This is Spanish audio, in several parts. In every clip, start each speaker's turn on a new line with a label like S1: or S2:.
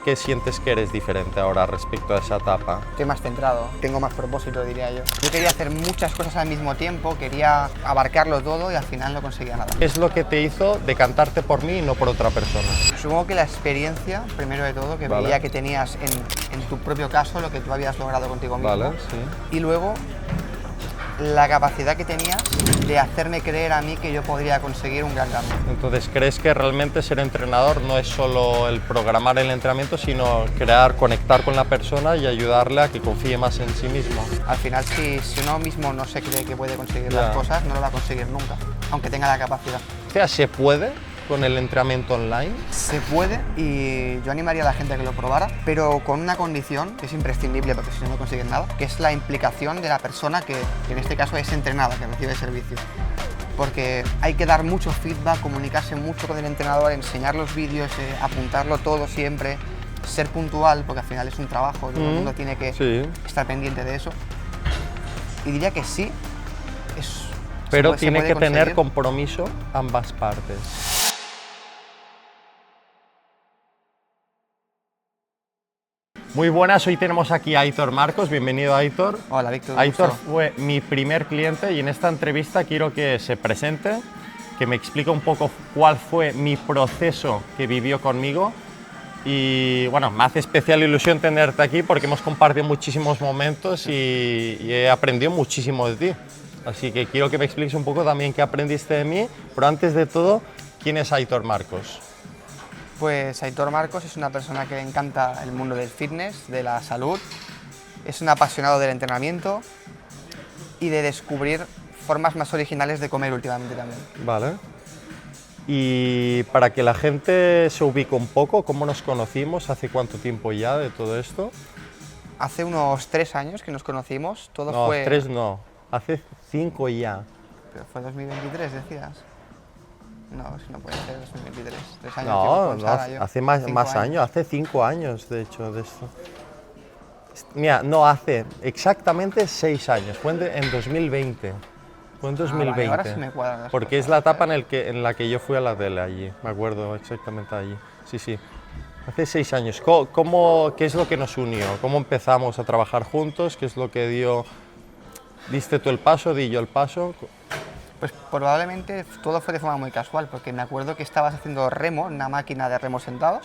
S1: qué sientes que eres diferente ahora respecto a esa etapa?
S2: Estoy más centrado, tengo más propósito, diría yo. Yo quería hacer muchas cosas al mismo tiempo, quería abarcarlo todo y al final no conseguía nada.
S1: ¿Qué es lo que te hizo decantarte por mí y no por otra persona?
S2: Supongo que la experiencia, primero de todo, que veía que tenías en tu propio caso, lo que tú habías logrado contigo mismo.
S1: Vale, sí.
S2: Y luego la capacidad que tenías de hacerme creer a mí que yo podría conseguir un gran cambio.
S1: Entonces, ¿crees que realmente ser entrenador no es solo el programar el entrenamiento, sino conectar con la persona y ayudarle a que confíe más en sí mismo?
S2: Al final, si uno mismo no se cree que puede conseguir las cosas, no lo va a conseguir nunca, aunque tenga la capacidad.
S1: O sea, ¿se puede con el entrenamiento online?
S2: Se puede y yo animaría a la gente a que lo probara, pero con una condición que es imprescindible porque si no, no consigues nada, que es la implicación de la persona que en este caso es entrenada, que recibe el servicio. Porque hay que dar mucho feedback, comunicarse mucho con el entrenador, enseñar los vídeos, apuntarlo todo siempre, ser puntual, porque al final es un trabajo, todo el mundo tiene que estar pendiente de eso. Y diría que sí,
S1: pero tiene que
S2: conseguir.
S1: tener compromiso ambas partes. Muy buenas, hoy tenemos aquí a Aitor Marcos, bienvenido Aitor.
S2: Hola Víctor.
S1: Aitor fue mi primer cliente y en esta entrevista quiero que se presente, que me explique un poco cuál fue mi proceso que vivió conmigo y bueno, me hace especial ilusión tenerte aquí porque hemos compartido muchísimos momentos y he aprendido muchísimo de ti. Así que quiero que me expliques un poco también qué aprendiste de mí, pero antes de todo, ¿quién es Aitor Marcos?
S2: Pues Aitor Marcos es una persona que le encanta el mundo del fitness, de la salud, es un apasionado del entrenamiento y de descubrir formas más originales de comer últimamente también.
S1: Vale. Y para que la gente se ubique un poco, ¿cómo nos conocimos? ¿Hace cuánto tiempo ya de todo esto?
S2: Hace unos 3 años que nos conocimos, todo
S1: no,
S2: fue...
S1: 3 no, hace 5 ya.
S2: Pero fue 2023, decías. No, si no puede ser 2023. 3 años
S1: No,
S2: llevo con Sara, yo.
S1: hace más años, hace 5 años de hecho de esto. Mira, no, hace exactamente 6 años, fue en 2020. Fue en 2020.
S2: Vale, ahora sí me cuadran las
S1: porque
S2: cosas,
S1: es la etapa en la que yo fui a la tele allí, me acuerdo exactamente allí. Sí, sí. Hace 6 años. ¿Qué es lo que nos unió? ¿Cómo empezamos a trabajar juntos? ¿Qué es lo que diste tú el paso, di yo el paso?
S2: Pues probablemente todo fue de forma muy casual, porque me acuerdo que estabas haciendo remo, una máquina de remo sentado,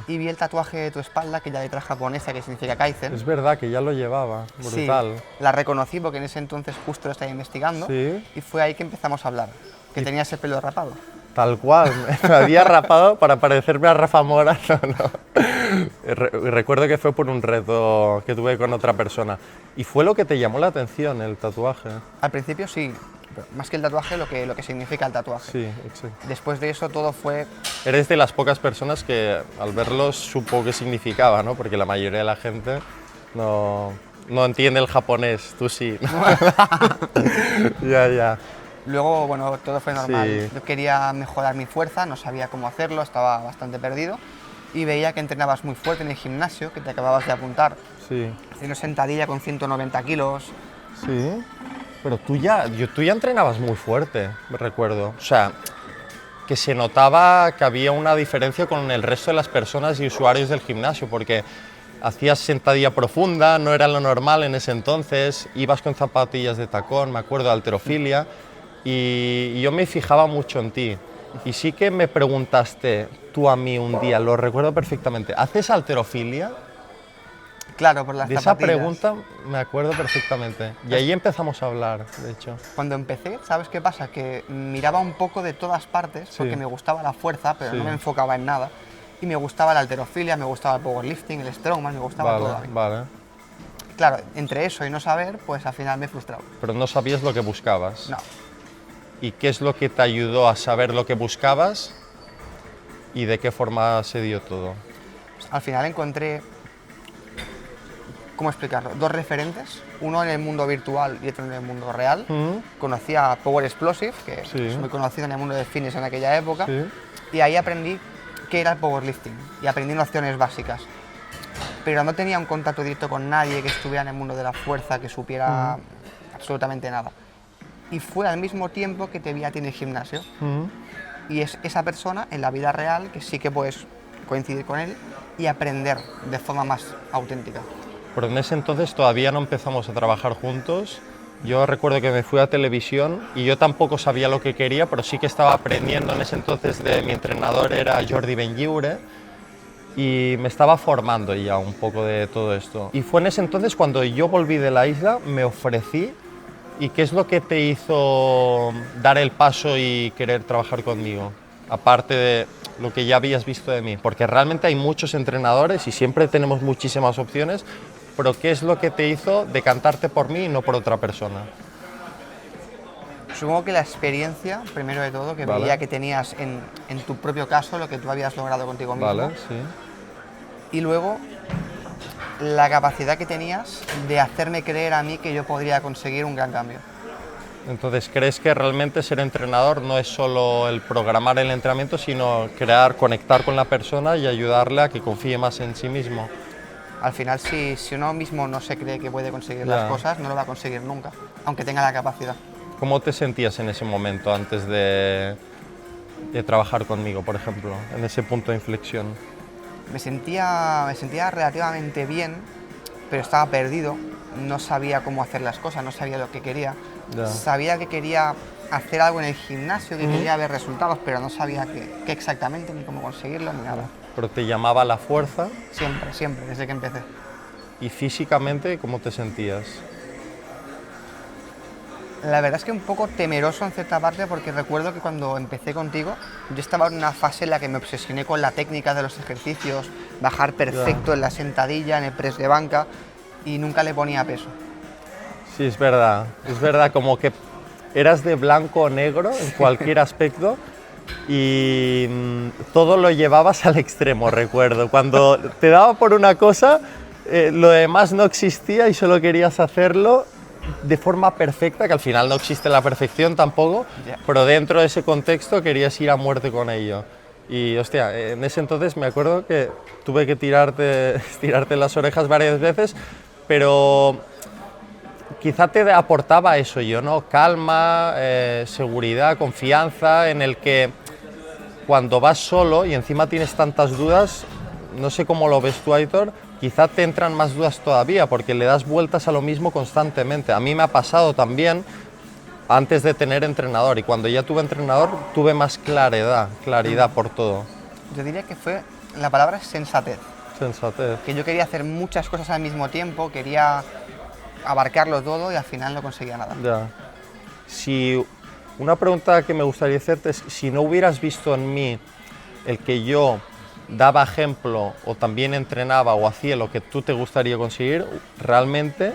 S2: y vi el tatuaje de tu espalda, que ya letra japonesa, que significa Kaizen.
S1: Es verdad que ya lo llevaba, brutal.
S2: Sí, la reconocí porque en ese entonces justo lo estaba investigando, y fue ahí que empezamos a hablar, que tenías el pelo rapado.
S1: Tal cual, me había rapado para parecerme a Rafa Mora. Recuerdo que fue por un reto que tuve con otra persona. ¿Y fue lo que te llamó la atención, el tatuaje?
S2: Al principio sí, pero más que el tatuaje, lo que significa el tatuaje.
S1: Sí, exacto.
S2: Después de eso todo fue...
S1: Eres de las pocas personas que al verlos supo qué significaba, ¿no? Porque la mayoría de la gente no entiende el japonés, tú sí. Ya.
S2: Luego, bueno, todo fue normal.
S1: Sí.
S2: Yo quería mejorar mi fuerza, no sabía cómo hacerlo, estaba bastante perdido y veía que entrenabas muy fuerte en el gimnasio, que te acababas de apuntar.
S1: Sí.
S2: Haciendo sentadilla con 190 kilos.
S1: Sí, pero tú ya entrenabas muy fuerte, me recuerdo. O sea, que se notaba que había una diferencia con el resto de las personas y usuarios del gimnasio, porque hacías sentadilla profunda, no era lo normal en ese entonces, ibas con zapatillas de tacón, me acuerdo, de halterofilia, y yo me fijaba mucho en ti. Y sí que me preguntaste tú a mí un día, lo recuerdo perfectamente, ¿haces halterofilia?
S2: Claro, por las
S1: de
S2: zapatillas.
S1: esa pregunta me acuerdo perfectamente. Y ahí empezamos a hablar, de hecho.
S2: Cuando empecé, ¿sabes qué pasa? Que miraba un poco de todas partes, porque me gustaba la fuerza, pero no me enfocaba en nada. Y me gustaba la halterofilia, me gustaba el powerlifting, el strongman, me gustaba todo a mí.
S1: Vale.
S2: Claro, entre eso y no saber, pues al final me frustraba.
S1: Pero no sabías lo que buscabas.
S2: No.
S1: ¿Y qué es lo que te ayudó a saber lo que buscabas y de qué forma se dio todo?
S2: Al final encontré, ¿cómo explicarlo? 2 referentes, uno en el mundo virtual y otro en el mundo real. Conocí a Power Explosive, que es muy conocido en el mundo del fitness en aquella época, y ahí aprendí qué era el powerlifting y aprendí nociones básicas. Pero no tenía un contacto directo con nadie que estuviera en el mundo de la fuerza, que supiera absolutamente nada. Y fue al mismo tiempo que te vi a ti en el gimnasio. Y es esa persona en la vida real, que sí que puedes coincidir con él, y aprender de forma más auténtica.
S1: Pero en ese entonces todavía no empezamos a trabajar juntos. Yo recuerdo que me fui a televisión y yo tampoco sabía lo que quería, pero sí que estaba aprendiendo en ese entonces mi entrenador era Jordi Benlliure y me estaba formando ya un poco de todo esto. Y fue en ese entonces cuando yo volví de la isla, me ofrecí. ¿Y qué es lo que te hizo dar el paso y querer trabajar conmigo? Aparte de lo que ya habías visto de mí, porque realmente hay muchos entrenadores y siempre tenemos muchísimas opciones, pero ¿qué es lo que te hizo decantarte por mí y no por otra persona?
S2: Supongo que la experiencia, primero de todo, que
S1: Vale.
S2: veía que tenías en tu propio caso, lo que tú habías logrado contigo mismo.
S1: Vale, sí.
S2: Y luego la capacidad que tenías de hacerme creer a mí que yo podría conseguir un gran cambio.
S1: Entonces, ¿crees que realmente ser entrenador no es solo el programar el entrenamiento, sino conectar con la persona y ayudarle a que confíe más en sí mismo?
S2: Al final, si uno mismo no se cree que puede conseguir
S1: Ya.
S2: las cosas, no lo va a conseguir nunca, aunque tenga la capacidad.
S1: ¿Cómo te sentías en ese momento antes de trabajar conmigo, por ejemplo, en ese punto de inflexión?
S2: Me sentía relativamente bien, pero estaba perdido, no sabía cómo hacer las cosas, no sabía lo que quería.
S1: Ya.
S2: Sabía que quería hacer algo en el gimnasio, que quería ver resultados, pero no sabía qué exactamente, ni cómo conseguirlo, ni nada.
S1: Pero te llamaba la fuerza.
S2: Siempre, siempre, desde que empecé.
S1: ¿Y físicamente cómo te sentías?
S2: La verdad es que un poco temeroso en cierta parte, porque recuerdo que cuando empecé contigo, yo estaba en una fase en la que me obsesioné con la técnica de los ejercicios, bajar perfecto en la sentadilla, en el press de banca, y nunca le ponía peso.
S1: Sí, es verdad, como que eras de blanco o negro en cualquier aspecto y todo lo llevabas al extremo, recuerdo. Cuando te daba por una cosa, lo demás no existía y solo querías hacerlo de forma perfecta, que al final no existe la perfección tampoco, pero dentro de ese contexto querías ir a muerte con ello. Y hostia, en ese entonces me acuerdo que tuve que estirarte las orejas varias veces, pero quizá te aportaba eso yo, ¿no? Calma, seguridad, confianza, en el que cuando vas solo y encima tienes tantas dudas, no sé cómo lo ves tú, Aitor, quizá te entran más dudas todavía porque le das vueltas a lo mismo constantemente. A mí me ha pasado también antes de tener entrenador y cuando ya tuve entrenador tuve más claridad por todo.
S2: Yo diría que la palabra es sensatez.
S1: Sensatez.
S2: Que yo quería hacer muchas cosas al mismo tiempo, quería abarcarlo todo y al final no conseguía nada.
S1: Ya. Una pregunta que me gustaría hacerte es, si no hubieras visto en mí el que yo daba ejemplo o también entrenaba o hacía lo que tú te gustaría conseguir, ¿realmente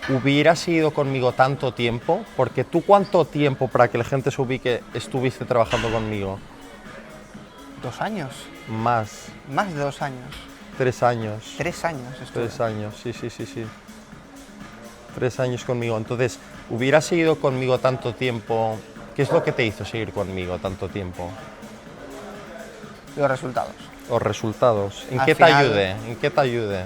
S1: hubieras seguido conmigo tanto tiempo? Porque tú, ¿cuánto tiempo, para que la gente se ubique, estuviste trabajando conmigo?
S2: 2 años.
S1: Más.
S2: Más de 2 años.
S1: 3 años.
S2: 3 años estuve.
S1: 3 años, sí. 3 años conmigo. Entonces, ¿hubieras seguido conmigo tanto tiempo? ¿Qué es lo que te hizo seguir conmigo tanto tiempo?
S2: Los resultados.
S1: Los resultados. ¿En
S2: Al
S1: qué
S2: final-
S1: te ayude? ¿En qué te ayude?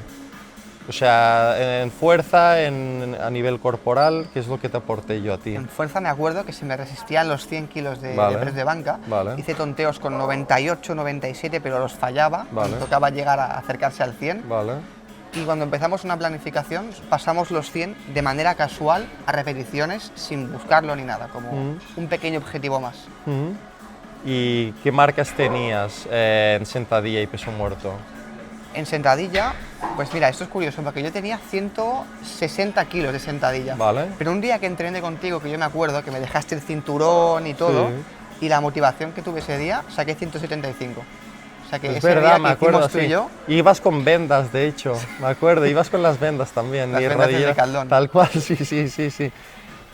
S1: O sea, en fuerza, a nivel corporal, ¿qué es lo que te aporté yo a ti?
S2: En fuerza me acuerdo que se me resistían los 100 kilos de
S1: Vale.
S2: press de banca.
S1: Vale.
S2: Hice tonteos con 98, 97, pero los fallaba.
S1: Vale.
S2: Me tocaba llegar a acercarse al 100.
S1: Vale.
S2: Y cuando empezamos una planificación, pasamos los 100 de manera casual a repeticiones sin buscarlo ni nada, como un pequeño objetivo más.
S1: Ujú. ¿Y qué marcas tenías en sentadilla y peso muerto?
S2: En sentadilla, pues mira, esto es curioso, porque yo tenía 160 kilos de sentadilla.
S1: Vale.
S2: Pero un día que entrené contigo, que yo me acuerdo que me dejaste el cinturón y todo, y la motivación que tuve ese día, saqué 175. O sea que
S1: Es
S2: ese
S1: verdad,
S2: día
S1: me
S2: que
S1: acuerdo,
S2: hicimos tú
S1: sí.
S2: y yo,
S1: Ibas con vendas, de hecho, me acuerdo, ibas con las vendas también.
S2: Las
S1: y
S2: vendas del
S1: rodillera,
S2: Decathlon.
S1: tal cual, sí.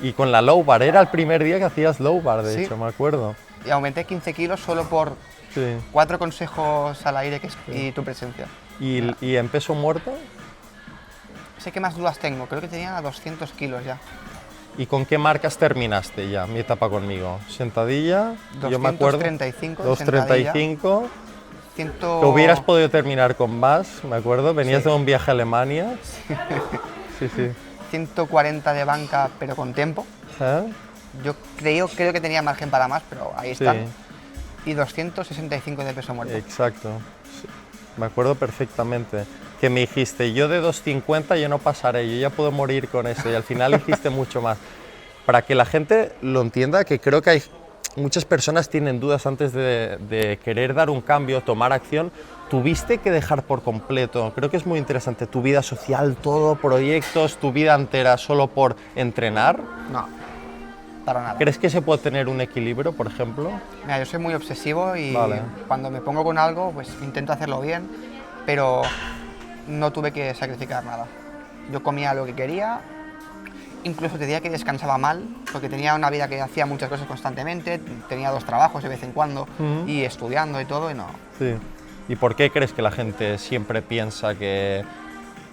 S1: Y con la low bar, era el primer día que hacías low bar, de
S2: Sí.
S1: hecho, me acuerdo.
S2: y aumenté 15 kilos solo por
S1: Sí.
S2: 4 consejos al aire y tu presencia.
S1: ¿Y en peso muerto?
S2: Sé que más dudas tengo, creo que tenía 200 kilos ya.
S1: ¿Y con qué marcas terminaste ya mi etapa conmigo? Sentadilla, yo me acuerdo.
S2: 235 de
S1: 235.
S2: 100...
S1: Que hubieras podido terminar con más, me acuerdo. Venías
S2: Sí.
S1: de un viaje a Alemania. Sí.
S2: 140 de banca, pero con tiempo.
S1: ¿Eh?
S2: Yo creo que tenía margen para más, pero ahí
S1: Sí,
S2: está. Y 265 de peso muerto.
S1: exacto. Sí. me acuerdo perfectamente. Que me dijiste, yo de 2,50 yo no pasaré, yo ya puedo morir con eso. Y al final hiciste mucho más. Para que la gente lo entienda, que creo que hay muchas personas tienen dudas antes de querer dar un cambio, tomar acción. Tuviste que dejar por completo, creo que es muy interesante, tu vida social, todo, proyectos, tu vida entera solo por entrenar.
S2: No, para nada.
S1: ¿Crees que se puede tener un equilibrio, por ejemplo?
S2: Mira, yo soy muy obsesivo y
S1: Vale.
S2: cuando me pongo con algo, pues intento hacerlo bien, pero no tuve que sacrificar nada. Yo comía lo que quería, incluso te diría que descansaba mal, porque tenía una vida que hacía muchas cosas constantemente, tenía 2 trabajos de vez en cuando, y estudiando y todo, y no.
S1: Sí. ¿Y por qué crees que la gente siempre piensa que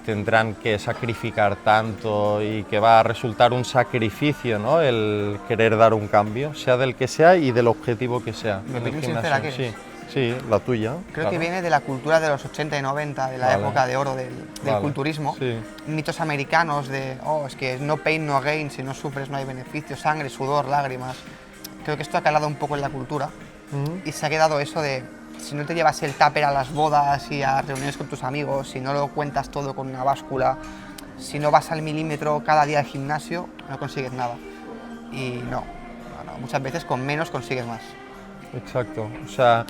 S1: tendrán que sacrificar tanto y que va a resultar un sacrificio, ¿no? El querer dar un cambio, sea del que sea y del objetivo que sea?
S2: ¿Mi
S1: en el
S2: opinión
S1: gimnasio?
S2: sincera quieres?
S1: Sí, la tuya.
S2: Creo
S1: claro.
S2: que viene de la cultura de los 80 y 90, de la
S1: Vale.
S2: época de oro del
S1: Vale.
S2: culturismo.
S1: Sí.
S2: Mitos americanos de, oh, es que no pain, no gain, si no sufres no hay beneficio, sangre, sudor, lágrimas. Creo que esto ha calado un poco en la cultura y se ha quedado eso de, si no te llevas el tupper a las bodas y a reuniones con tus amigos, si no lo cuentas todo con una báscula, si no vas al milímetro cada día al gimnasio, no consigues nada. Y no, muchas veces con menos consigues más.
S1: Exacto. O sea,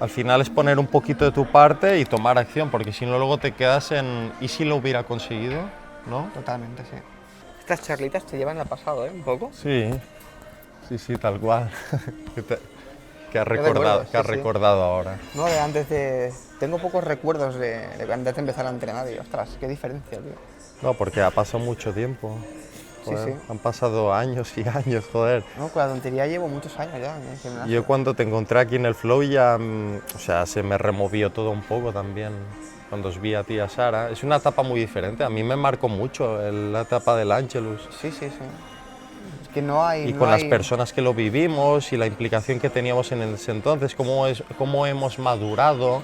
S1: al final es poner un poquito de tu parte y tomar acción, porque si no luego te quedas en ¿y si lo hubiera conseguido? ¿No?
S2: Totalmente, sí. Estas charlitas te llevan al pasado, ¿eh? Un poco.
S1: Sí, sí, tal cual. ¿Qué has
S2: recuerdos, sí, sí.
S1: recordado ahora?
S2: No, de antes de... Tengo pocos recuerdos de antes de empezar a entrenar y, ostras, qué diferencia, tío.
S1: No, porque ha pasado mucho tiempo. Joder,
S2: Sí.
S1: Han pasado años y años, joder.
S2: No, con la tontería llevo muchos años ya en el gimnasio.
S1: Yo cuando te encontré aquí en el Flow ya, o sea, se me removió todo un poco también. Cuando os vi a ti y a Sara. Es una etapa muy diferente, a mí me marcó mucho la etapa del Angelus.
S2: Sí. Es que no hay...
S1: Y
S2: no
S1: con las
S2: hay-
S1: personas que lo vivimos y la implicación que teníamos en ese entonces, cómo hemos madurado,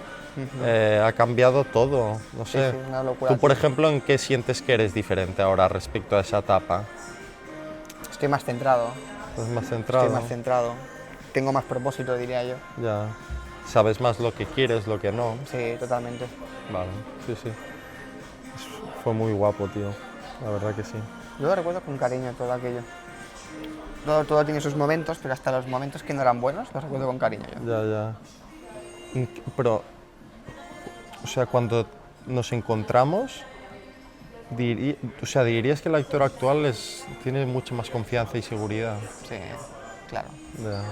S1: ha cambiado todo, no sé.
S2: sí, una locura,
S1: Tú, por
S2: tío.
S1: ejemplo, ¿en qué sientes que eres diferente ahora respecto a esa etapa?
S2: Estoy más centrado.
S1: ¿Estás más centrado?
S2: Estoy más centrado. Tengo más propósito, diría yo.
S1: Ya. ¿Sabes más lo que quieres, lo que no?
S2: Sí, totalmente.
S1: Vale, sí. Fue muy guapo, tío. La verdad que sí.
S2: Yo lo recuerdo con cariño todo aquello. Todo tiene sus momentos, pero hasta los momentos que no eran buenos los recuerdo con cariño yo.
S1: Ya. Pero, o sea, cuando nos encontramos, dirías que el actor actual tiene mucha más confianza y seguridad.
S2: Sí, claro.
S1: Ya.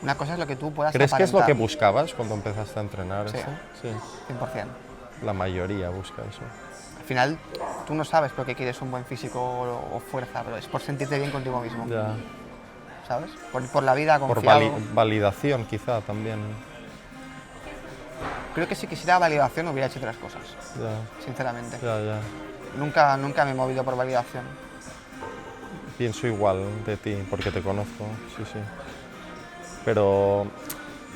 S2: Una cosa es lo que tú puedas
S1: ¿Crees que es lo que
S2: aparentar.
S1: buscabas cuando empezaste a entrenar?
S2: Sí.
S1: Eso? Sí.
S2: 100%.
S1: La mayoría busca eso.
S2: Al final, tú no sabes por qué quieres un buen físico o fuerza, pero es por sentirte bien contigo mismo,
S1: Ya.
S2: ¿sabes? Por la vida
S1: Por
S2: confiado.
S1: validación, quizá también.
S2: Creo que si quisiera validación hubiera hecho otras cosas,
S1: Ya.
S2: sinceramente.
S1: Ya.
S2: Nunca me he movido por validación.
S1: Pienso igual de ti, porque te conozco, sí. Pero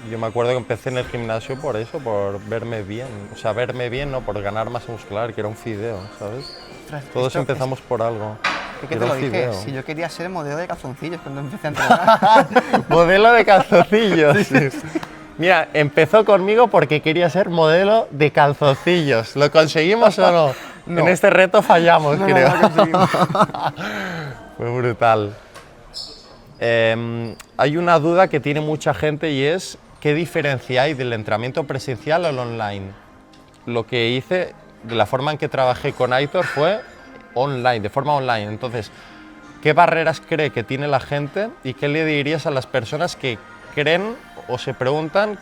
S1: yo me acuerdo que empecé en el gimnasio por eso, por verme bien. O sea, verme bien, no por ganar masa muscular, que era un fideo, ¿sabes?
S2: Ostras,
S1: Todos
S2: esto
S1: empezamos por algo.
S2: es que
S1: Era
S2: te lo
S1: un
S2: dije,
S1: fideo.
S2: si yo quería ser modelo de calzoncillos cuando empecé a entrenar.
S1: Modelo de calzoncillos. Mira, empezó conmigo porque quería ser modelo de calzoncillos. ¿Lo conseguimos o no?
S2: No.
S1: En este reto fallamos,
S2: No,
S1: creo.
S2: no conseguimos.
S1: Fue brutal. Hay una duda que tiene mucha gente y es ¿qué diferencia hay del entrenamiento presencial al online? Lo que hice, de la forma en que trabajé con Aitor fue online, de forma online. Entonces, ¿qué barreras cree que tiene la gente y qué le dirías a las personas que creen o se preguntan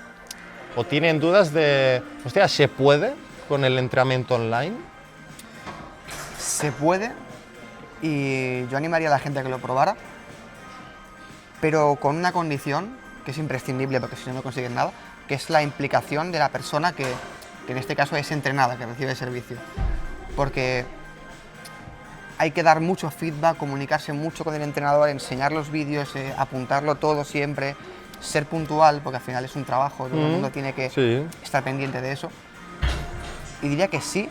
S1: o tienen dudas de, hostia, ¿se puede con el entrenamiento online?
S2: Se puede y yo animaría a la gente a que lo probara, pero con una condición que es imprescindible porque si no, no consigues nada, que es la implicación de la persona que en este caso es entrenada, que recibe el servicio. Porque hay que dar mucho feedback, comunicarse mucho con el entrenador, enseñar los vídeos, apuntarlo todo siempre, ser puntual, porque al final es un trabajo, todo el mundo tiene que
S1: Sí.
S2: estar pendiente de eso. Y diría que sí,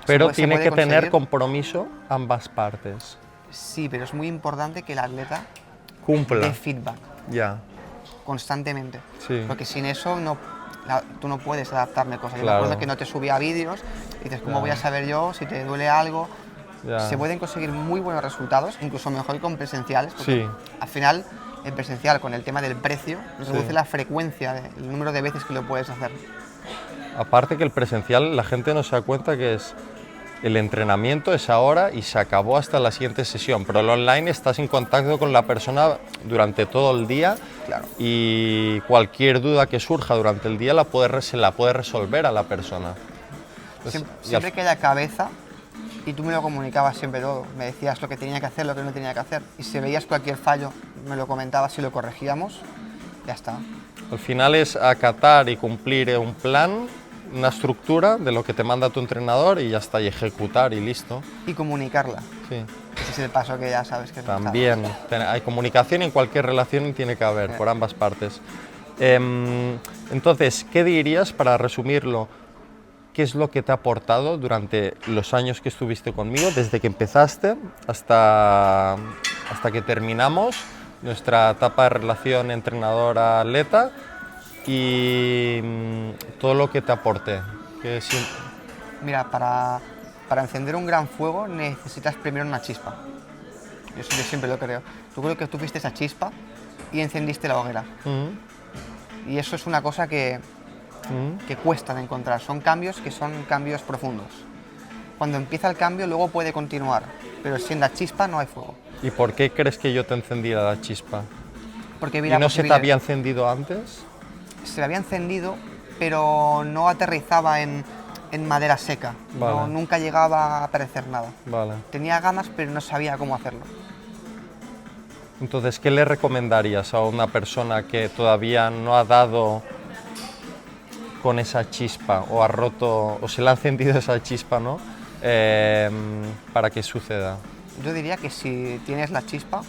S1: Pero
S2: se
S1: tiene
S2: puede
S1: que tener
S2: conseguir.
S1: compromiso ambas partes.
S2: Sí, pero es muy importante que el atleta
S1: Cumpla.
S2: dé feedback
S1: Ya.
S2: constantemente.
S1: Sí.
S2: Porque sin eso no, tú no puedes adaptarme cosas. Yo me
S1: Claro.
S2: acuerdo que no te subía vídeos y dices, ¿cómo
S1: Ya.
S2: voy a saber yo si te duele algo?
S1: Ya.
S2: Se pueden conseguir muy buenos resultados, incluso mejor que con presenciales, porque
S1: Sí.
S2: al final en presencial con el tema del precio reduce la frecuencia, el número de veces que lo puedes hacer.
S1: Aparte que el presencial, la gente no se da cuenta que es el entrenamiento es ahora y se acabó hasta la siguiente sesión, pero el online estás en contacto con la persona durante todo el día.
S2: Claro.
S1: Y cualquier duda que surja durante el día se la puede resolver a la persona. Entonces,
S2: Siempre que haya cabeza, y tú me lo comunicabas siempre todo, me decías lo que tenía que hacer, lo que no tenía que hacer, y si veías cualquier fallo, me lo comentabas y lo corregíamos, ya está.
S1: al final es acatar y cumplir un plan, una estructura de lo que te manda tu entrenador y ya está, y ejecutar y listo.
S2: Y comunicarla,
S1: Sí.
S2: ese es el paso que ya sabes que es
S1: También hay comunicación en cualquier relación, tiene que haber por ambas partes. Entonces, ¿qué dirías para resumirlo? ¿Qué es lo que te ha aportado durante los años que estuviste conmigo, desde que empezaste hasta que terminamos nuestra etapa de relación entrenadora-atleta y todo lo que te aporte?
S2: Mira, para encender un gran fuego necesitas primero una chispa. Yo siempre lo creo. Tú creo que tú viste esa chispa y encendiste la hoguera. Y eso es una cosa que cuesta de encontrar. Son cambios que son cambios profundos. Cuando empieza el cambio luego puede continuar, pero sin la chispa no hay fuego.
S1: ¿Y por qué crees que yo te encendiera la chispa?
S2: Porque vi
S1: ¿Y
S2: la
S1: no se te
S2: posibilidad-
S1: había encendido antes?
S2: Se había encendido, pero no aterrizaba en madera seca.
S1: Vale.
S2: Nunca llegaba a aparecer nada.
S1: Vale.
S2: Tenía ganas, pero no sabía cómo hacerlo.
S1: Entonces, ¿qué le recomendarías a una persona que todavía no ha dado con esa chispa o ha roto o se le ha encendido esa chispa, ¿no? Para que suceda?
S2: Yo diría que si tienes la chispa,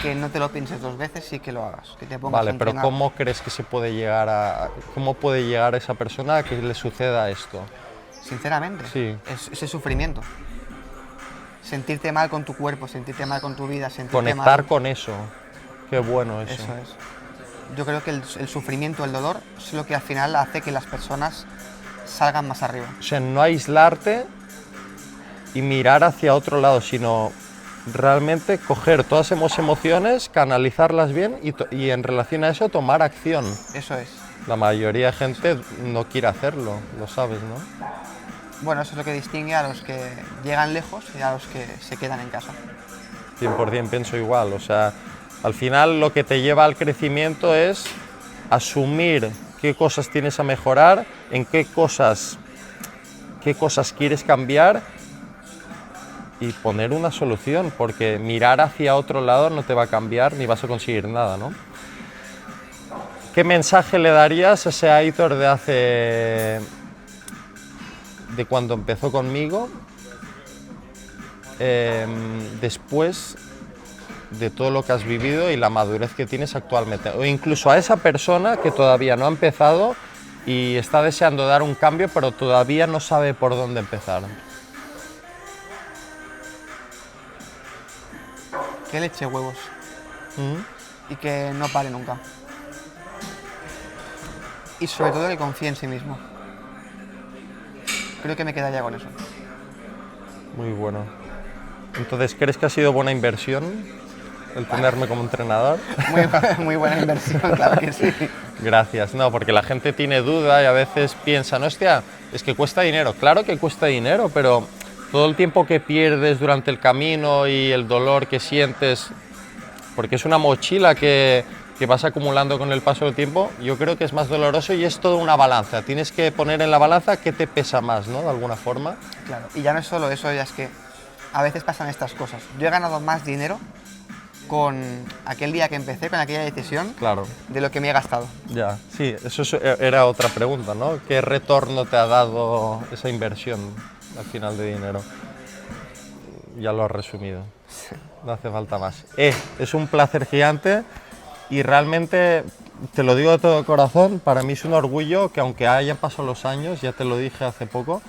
S2: que no te lo pienses dos veces y que lo hagas, que te pongas
S1: Vale,
S2: a
S1: pero
S2: entrenar.
S1: ¿cómo crees que se puede llegar cómo puede llegar esa persona a que le suceda esto?
S2: Sinceramente,
S1: Sí.
S2: es ese sufrimiento. Sentirte mal con tu cuerpo, sentirte mal con tu vida, sentirte
S1: Conectar
S2: mal...
S1: con eso. Qué bueno eso.
S2: Eso es. Yo creo que el sufrimiento, el dolor, es lo que al final hace que las personas salgan más arriba.
S1: O sea, no aislarte y mirar hacia otro lado, sino realmente coger todas esas emociones, canalizarlas bien y en relación a eso tomar acción.
S2: Eso es.
S1: La mayoría de gente no quiere hacerlo, lo sabes, ¿no?
S2: Bueno, eso es lo que distingue a los que llegan lejos y a los que se quedan en casa.
S1: 100% pienso igual, o sea, al final lo que te lleva al crecimiento es asumir qué cosas tienes a mejorar, en qué cosas quieres cambiar y poner una solución, porque mirar hacia otro lado no te va a cambiar ni vas a conseguir nada, ¿no? ¿Qué mensaje le darías a ese Aitor de cuando empezó conmigo, después de todo lo que has vivido y la madurez que tienes actualmente? O incluso a esa persona que todavía no ha empezado y está deseando dar un cambio, pero todavía no sabe por dónde empezar.
S2: Que le eche huevos
S1: ¿Mm?
S2: y que no pare nunca. Y sobre todo que confíe en sí mismo. Creo que me quedaría con eso.
S1: Muy bueno. Entonces, ¿crees que ha sido buena inversión el tenerme como entrenador?
S2: Muy buena inversión, claro que sí.
S1: Gracias. No, porque la gente tiene duda y a veces piensa, no, hostia, es que cuesta dinero. Claro que cuesta dinero, pero todo el tiempo que pierdes durante el camino y el dolor que sientes, porque es una mochila que vas acumulando con el paso del tiempo, yo creo que es más doloroso y es toda una balanza. Tienes que poner en la balanza qué te pesa más, ¿no? De alguna forma.
S2: Claro, y ya no es solo eso, ya es que a veces pasan estas cosas. Yo he ganado más dinero con aquel día que empecé, con aquella decisión,
S1: Claro.
S2: de lo que me he gastado.
S1: Ya, sí, era otra pregunta, ¿no? ¿Qué retorno te ha dado esa inversión al final de dinero? Ya lo has resumido, no hace falta más. Es un placer gigante y realmente, te lo digo de todo corazón, para mí es un orgullo que aunque hayan pasado los años, ya te lo dije hace poco,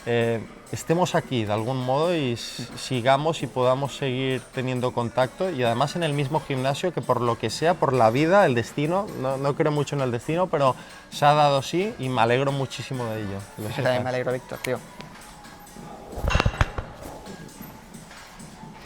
S1: estemos aquí de algún modo y sigamos y podamos seguir teniendo contacto, y además en el mismo gimnasio, que por lo que sea, por la vida, el destino, no creo mucho en el destino, pero se ha dado así y me alegro muchísimo de ello.
S2: Yo también me alegro, Víctor, tío.